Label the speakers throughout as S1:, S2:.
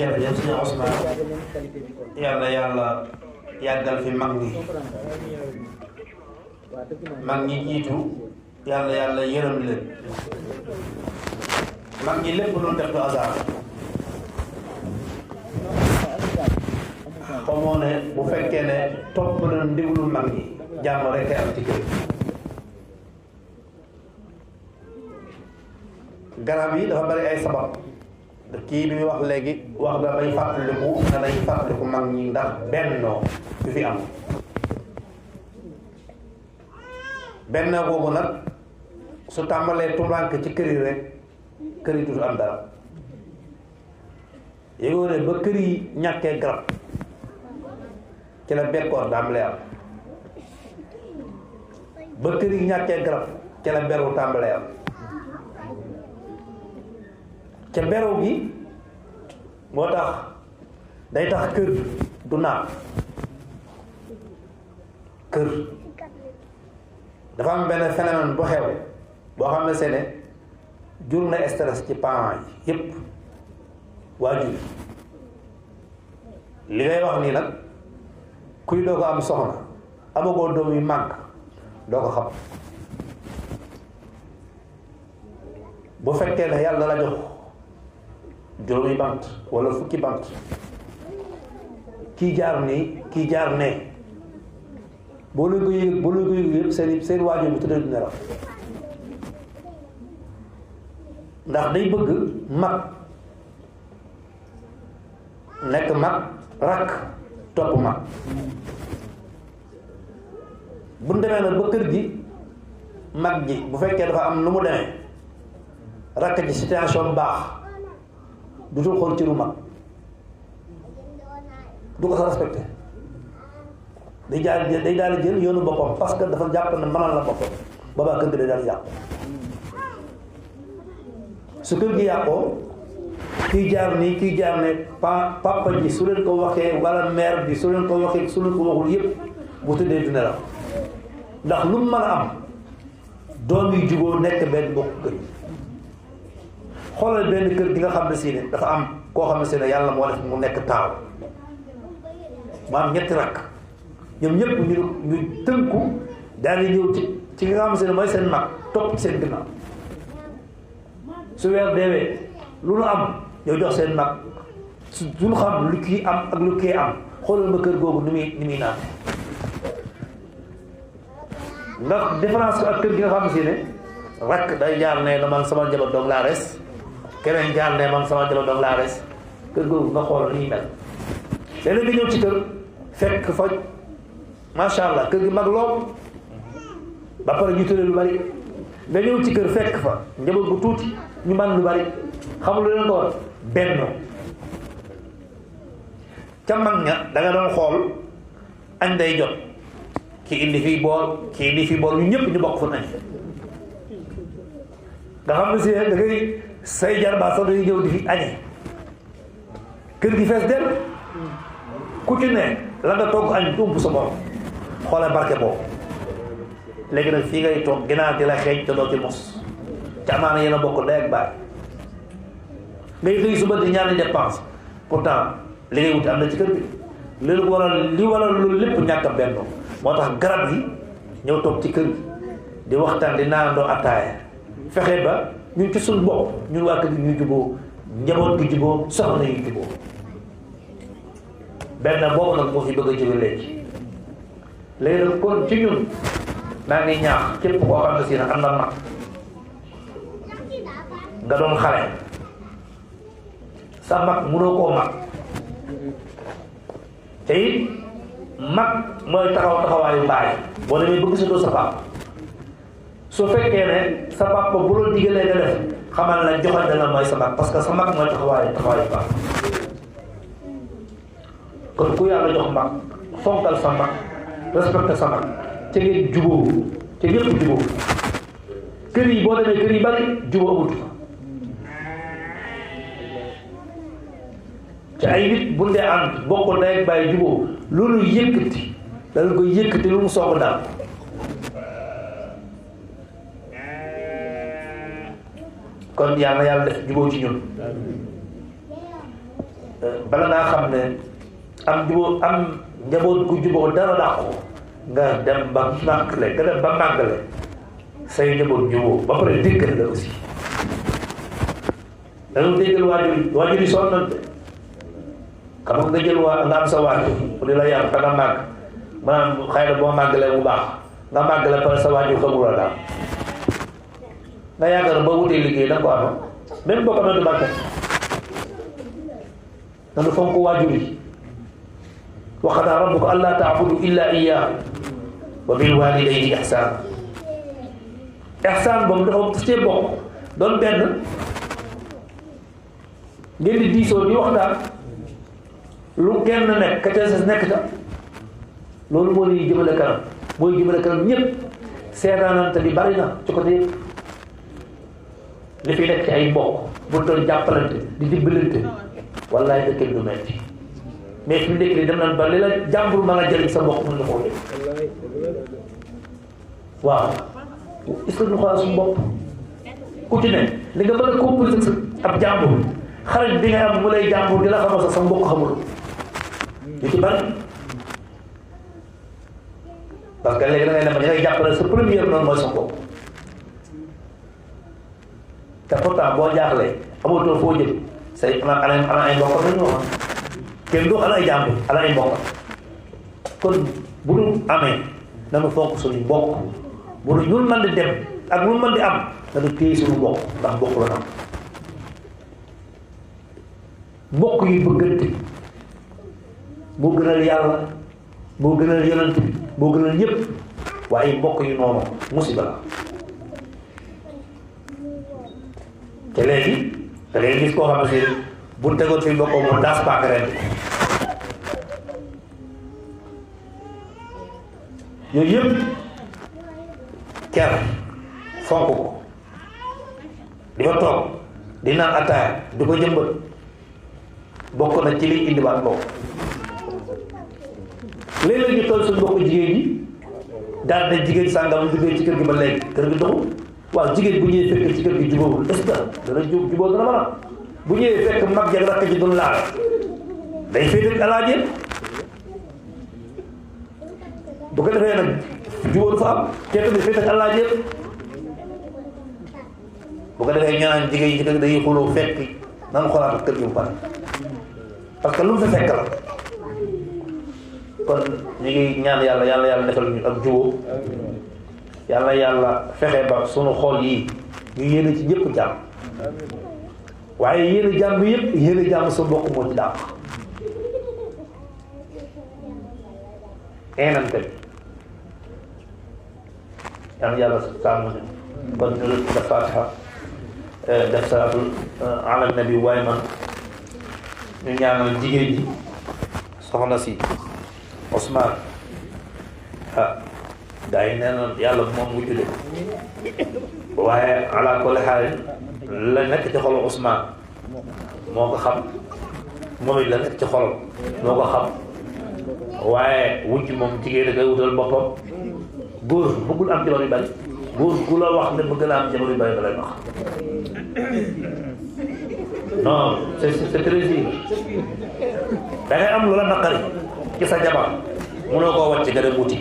S1: jërëjëf sëñ Ousmane yàlla yàggal fi mag ñi jiitu yàlla yërëm leen mag ñi lépp lu def du hasard xamoo ne bu fekkee ne topp na ndigalu mag ñi jàmm rek am ci kër garab yi dafa bari ay sabab kii bi muy wax léegi wax da bay fàttaliku mag ñi ndax bennoo du fi am bennoo boobu nag su tàmbalee tumrank ci kër yi rek kër yi du am dara yëgoo ne ba kër yi ñàkkee garab ci la bekkoor tàmbalee am ba kër yi ñàkkee garab ci la beru tàmbalee am ca beru gi moo tax day tax kër du naat kër dafa am benn phénomène bu xew boo xam ne seene jur na stress ci parents yi yépp waajur li ngay wax nii nag kuy doo ko am soxna amagoo doom yu màgg doo ko xam bu fekkee ne yàlla la jox juróomi bant wala fukki bant kii jaar nii kii jaar nee boo leen ko yëg yëpp seen waajur bu tëddee du nelaw ndax day bëgg mag nekk mag rakk topp mag bu ñu demee nag ba kër gi mag ji bu fekkee dafa am nu mu demee rakk ji situation baax du dul xool ci lu mag du ko sa respecté day daal di jël yoonu boppam parce que dafa jàpp ne mënal la boppam boobaa kër gi day daal yàqu su kër gi yàqoo kii jaar nii kii jaar ne papa ji su leen ko waxee wala mère bi su leen ko waxee su leen ko waxul yépp bu tëddee du nelaw ndax lu mu mën a am doom yi juboo nekk benn bokk kër xoolal benn kër gi nga xam ne si ne dafa am koo xam ne si ne yàlla moo def mu nekk taaw mu am ñetti rakk ñoom ñëpp ñu tënku daal di ñëw ci nga xam ne si ne mooy seen mag topp ci seen ginnaaw su weer deewee lu nu am ñoo jox seen mag su ñu xam lu kii am ak lu kii am xoolal ma kër googu ni muy naan ndax différence ko ak kër gi nga xam ne si ne rakk day jaar ne la man sama njaboot doog laa res keneen jaar ne man sama njaboot doog laa res kër googu nga xool ni mel léeg-léeg nga ñëw ci kër fekk fa macha allah kër gi mag lool ba pare ñu tëddee lu bari nga ñëw ci kër fekk fa njaboot bu tuuti ñu man lu bari xamul lu leen ko war benn ca mag ña da nga doon xool añ day jot ki indi fii bool ki indi fii bool ñu ñëpp ñu bokk fu nañ nga xam ne si da ngay say jarbaa sax dañuy ñëw di fi añee kër gi fees del ku ci ne la nga togg añ ump sa borom xoolee barke boobu léegi nag fii ngay toog ginaar di la xeeñ te doo ci mos ca amaana yéen a bokk ndey ak baay ngay xëy suba di ñaari dépense pourtant li ngay wuti am na ci kër gi li waral loolu lépp ñàkk a bennoo moo tax garab yi ñëw toog ci kër gi di waxtaan di naandoo attaaya fexe ba ñun ci suñu bopp ñun waa kër gi ñuy juboo njaboot gi juboo soxna yi juboo benn boobu nag moo fi bëgg a jóge léegi nag kon ci ñun maa ngi ñaax képp koo xam ne si nag am na mag nga doon xale sa mag mënoo koo mag te it mag mooy taxawaayu baay boo demee bëgg sa sa papa su fekkee ne sa papa bu la digalee nga def xamal na joxante la mooy sa mag parce que sa mag mooy taxawaayu baay kon ku yàlla jox mag fonkal sa mag respecté sa mag te ngeen jubóo te ñëpp jubóo kër yi boo demee kër yi bari jubóo amut fa te ay nit bu ndee ànd bokk ndey ak bàyyi jubóo loolu yëkkati danañ koy yëkkati lu mu soog daal kon yàlla def jubóo ci ñun bala ngaa xam ne am njaboot gu juboo dara dàqu nga dem ba màggale say njaboot juboo ba pare déggal la aussi dañu déggal waajur yi sonn nañ de xam nga jël nga am sa waajur bu di la yar ba nga màgg maanaam xëy na boo màggalee bu baax nga màggale pare sa waajur xamul la daal nga yaakaar boo wutee liggéey da nga ko am même boo ko amee du màggal nanu fonk waajur yi wa qadaa rabbuka allaa ta'budu illaa iyyaahu wa bil waalidayni ihsaan boobu dafa cee bokk doon benn ngeen di diisoo di waxtaan lu kenn nekk ka ca ses nekk ta loolu moo lay jëmale kanam mooy jëmale kanam ñëpp seetaanante bi bari na ci côté yëpp li fi nekk ci ay mbokk bu doon jàppalante di dimbalante wallaay dëkk du metti mais fi mu nekk nii dem nañ ba li la jàmbur ma nga jëriñ sa mbokk mën na koo def waaw est-ce que ñu xoolal suñu bopp ku ci ne li nga mën a composé ab jàmbur xarit bi nga am mu lay jàmbur di la xamal sax sa mbokk xamul yu ci bari parce que léegi da ngay dem ba ngay jàppale sa première noonu mooy sa bopp te pourtant boo jaaxlee amatoo foo jëm say ana ay mbokk nañu wax kenn du ana ay jàmbur ana ay mbokk kon bu ñu amee nanu fonk suñu mbokk bu ñu ñun mën di dem ak ñun mën di am nanu téye suñu mbokk ndax mbokk la am mbokk yu bëggante moo gënal yàlla moo gënal yonent bi moo gënal ñëpp waaye mbokk yu noonu musiba la te léegi da ngay gis koo xam ne bu tegoon fi mbokk mu daas paaka ren yooyu yëpp ker fonk ko di fa toog di naan ataaya di ko jëmbat bokk na ci liy indiwaat mbokk léeg-léeg ñu toll suñu mbokk jigéen ñi daal na jigéen sàngam duggee ci kër gi ba léegi kër gi doxul waaw jigéen bu ñëwee fekk ci kër gi jubóowul est-ce que dana jubóo dana mën a bu ñëwee fekk mag jag rakk ji duñ laal day féete alaajee bu ko defee nag jubóo du fa am kenn tamit féete alaajee bu ko defee ñaan jigéen ñi ci kër gi day xuloo fekk nan xoolaat kër gi bu pare parce que lu mu fa fekk la kon ñu ngi ñaan yàlla defal ñu ak jubóo yàlla fexe ba sunu xol yi ñu yéene ci ñëpp jàmm waaye yéene jàmm yëpp yéene jàmm sa mbokk moo ci dàq eenante bi yàlla sàmm ñu kon ñu def fatiha def salaatul ala nabi waaye man ñu ñaanal jigéen ji soxna si Ousmane gaa yi nee na yàlla moom mu tudde waaye ala kulli xaal la nekk ci xolu Ousmane moo ko xam moom it la nekk ci xolam moo ko xam waaye wujj moom jigéen da koy wutal boppam góor bëggul am jabar yu bari góor ku la wax ne bëgg naa am jabar yu bari da lay wax non c'est très dur da ngay am lu la naqari ci sa jabar mënoo koo wàcc nga dem wuti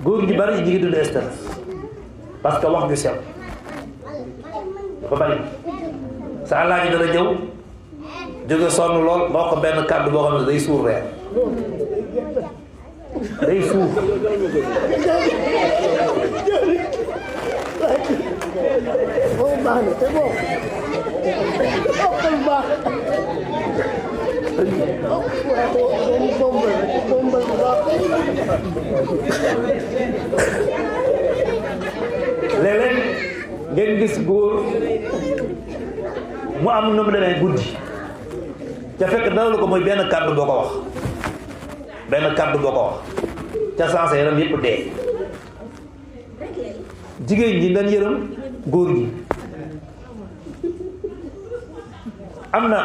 S1: góor ñi bari jigéen dund stress parce que wax ju sew dafa bari sa àllaa ji dana ñëw jóge sonn lool ma wax ko benn kàddu boo xam ne day suur reer day suur léeg-léeg ngeen gis góor mu am nu mu demee guddi ca fekk dara lu ko mooy benn kàddu boo ko wax ca sensé yaram yépp dee jigéen ñi dañ yërëm góor ñi am na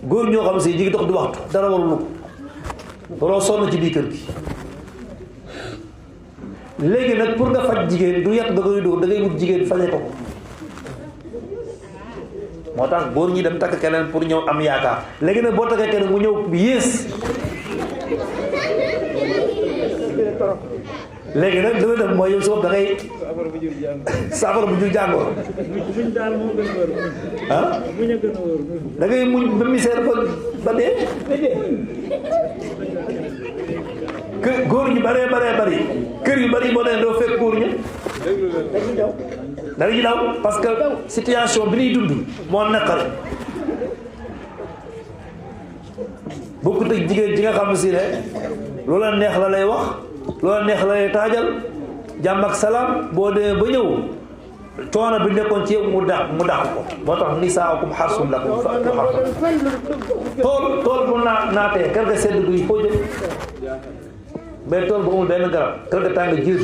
S1: góor ñoo xam si jigi dox di waxtu dara warul waroo sonn ci biir kër gi léegi nag pour nga faj jigéen du yàq da ngay dóor da ngay wut jigéen faje ko moo tax góor ñi dem takk keneen pour ñëw am yaakaar léegi nag boo takkee keneen mu ñëw yées léegi nag li ma def mooy yow si bopp da ngay saafara bu jur jàngoro ah da ngay muñ ba misère ba dee kër góor ñu bëree bëri kër yu bëri boo nee doo fekk góor ña dañuy daw parce que situation bi ñuy dund moo naqari bokkut ak jigéen ji nga xam si ne loola neex la lay wax loola neex la lay taajal jàmm ak salaam boo dee ba ñëw coono bi nekkoon ci yow mu dàq ko moo tax nisaakum xarsun lakum fa'tu harsakum tool bu naatee kër ga sedd guy foo jëm mais tool bu amul benn garab kër ga tàng jiir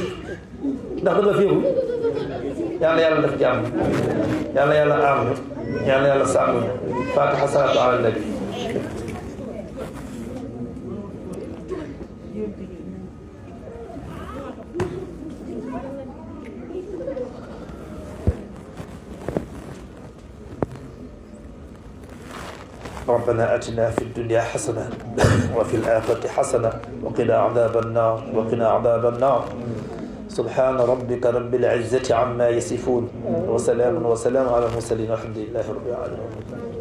S1: ndax da nga féexul yàlla def jàmm yàlla aar ñu yàlla sàmm ñu fatiha salaatu ala nabi ربنا آتنا في الدنيا حسنة وفي الآخرة حسنة وقنا عذاب النار سبحان ربك رب العزة عما يصفون وسلام على المرسلين والحمد لله رب العالمين